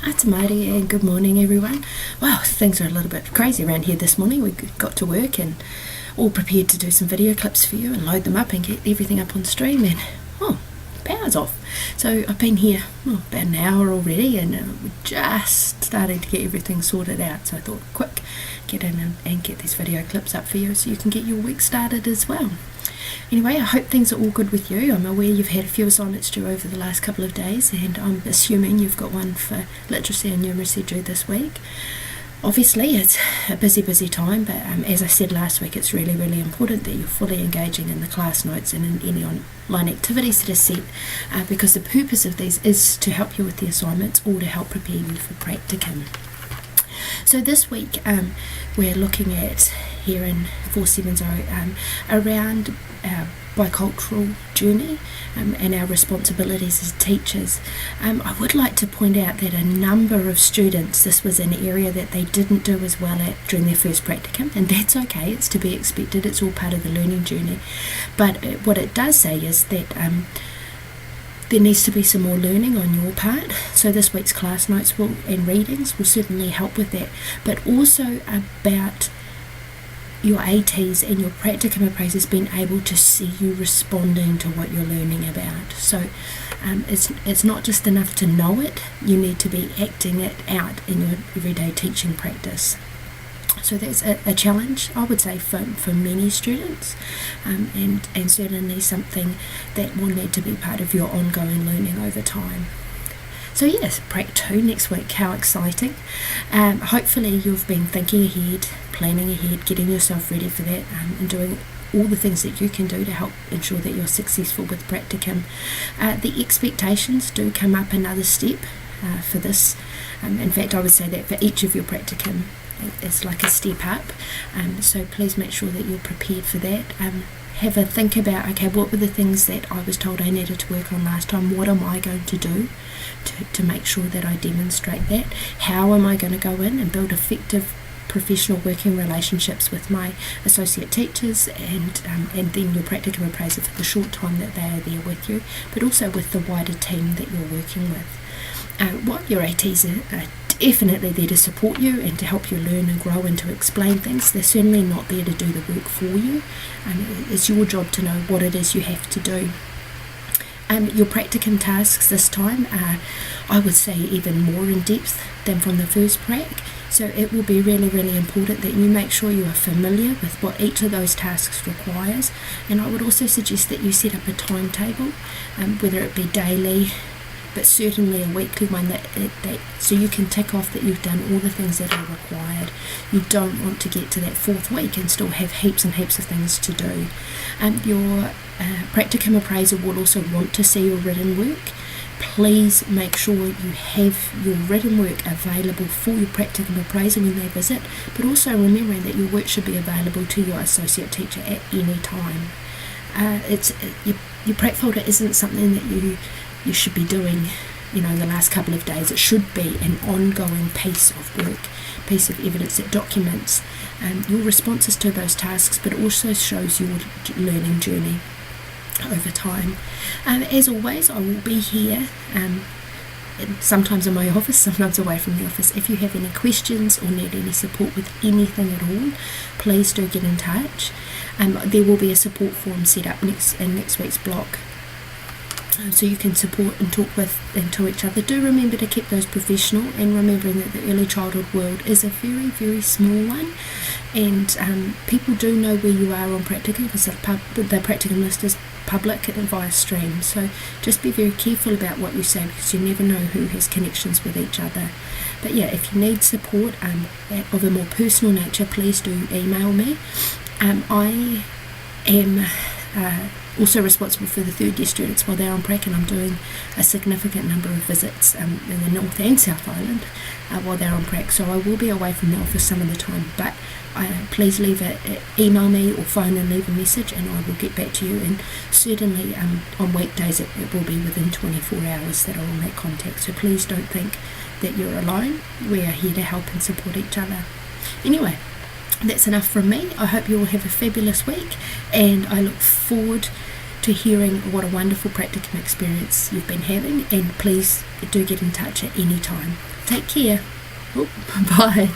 It's Marty and good morning everyone. Wow, things are a little bit crazy around here this morning. We got to work and all prepared to do some video clips for you and load them up and get everything up on stream, and power's off. So I've been here about an hour already, and we're just starting to get everything sorted out. So I thought, quick, get in and get these video clips up for you so you can get your week started as well. Anyway, I hope things are all good with you. I'm aware you've had a few assignments due over the last couple of days, and I'm assuming you've got one for literacy and numeracy due this week. Obviously, it's a busy time, but as I said last week, it's really important that you're fully engaging in the class notes and in any online activities that are set, because the purpose of these is to help you with the assignments or to help prepare you for practicum. So this week we're looking at here in 470 around our bicultural journey and our responsibilities as teachers. I would like to point out that a number of students, this was an area that they didn't do as well at during their first practicum, and that's okay, it's to be expected, it's all part of the learning journey. But what it does say is that there needs to be some more learning on your part. So this week's class notes and readings will certainly help with that, but also about your ATs and your practicum appraisers being able to see you responding to what you're learning about. So it's not just enough to know it, you need to be acting it out in your everyday teaching practice. So that's a challenge, I would say, for many students, and certainly something that will need to be part of your ongoing learning over time. So yes, Prac 2 next week, how exciting. Hopefully you've been thinking ahead, planning ahead, getting yourself ready for that, and doing all the things that you can do to help ensure that you're successful with practicum. The expectations do come up another step for this. In fact, I would say that for each of your practicum, it's like a step up, so please make sure that you're prepared for that. Have a think about, okay, what were the things that I was told I needed to work on last time? What am I going to do to make sure that I demonstrate that? How am I going to go in and build effective professional working relationships with my associate teachers and then your practicum appraiser for the short time that they are there with you, but also with the wider team that you're working with. What your ATs are definitely there to support you and to help you learn and grow and to explain things. They're certainly not there to do the work for you. It's your job to know what it is you have to do. Your practicum tasks this time are, I would say, even more in depth than from the first prac. So it will be really important that you make sure you are familiar with what each of those tasks requires. And I would also suggest that you set up a timetable, whether it be daily, but certainly a weekly one, that so you can tick off that you've done all the things that are required. You don't want to get to that fourth week and still have heaps and heaps of things to do. Your practicum appraiser will also want to see your written work. Please make sure you have your written work available for your practicum appraiser when they visit, but also remembering that your work should be available to your associate teacher at any time. Your prac folder isn't something that you should be doing, the last couple of days. It should be an ongoing piece of work, piece of evidence that documents your responses to those tasks, but also shows your learning journey over time. As always, I will be here, sometimes in my office, sometimes away from the office. If you have any questions or need any support with anything at all, please do get in touch. There will be a support form set up in next week's block, so you can support and talk with and to each other. Do remember to keep those professional, and remembering that the early childhood world is a very small one, and people do know where you are on practicum because the practicum list is public via stream. So just be very careful about what you say, because you never know who has connections with each other. But yeah, if you need support of a more personal nature, please do email me. I am also responsible for the third year students while they're on prac, and I'm doing a significant number of visits in the North and South Island while they're on prac, so I will be away from the office some of the time, but please email me or phone and leave a message, and I will get back to you. And certainly on weekdays it will be within 24 hours that I will make contact, so please don't think that you're alone. We are here to help and support each other. Anyway, that's enough from me. I hope you all have a fabulous week, and I look forward to hearing what a wonderful practicum experience you've been having, and please do get in touch at any time. Take care. Oh, bye.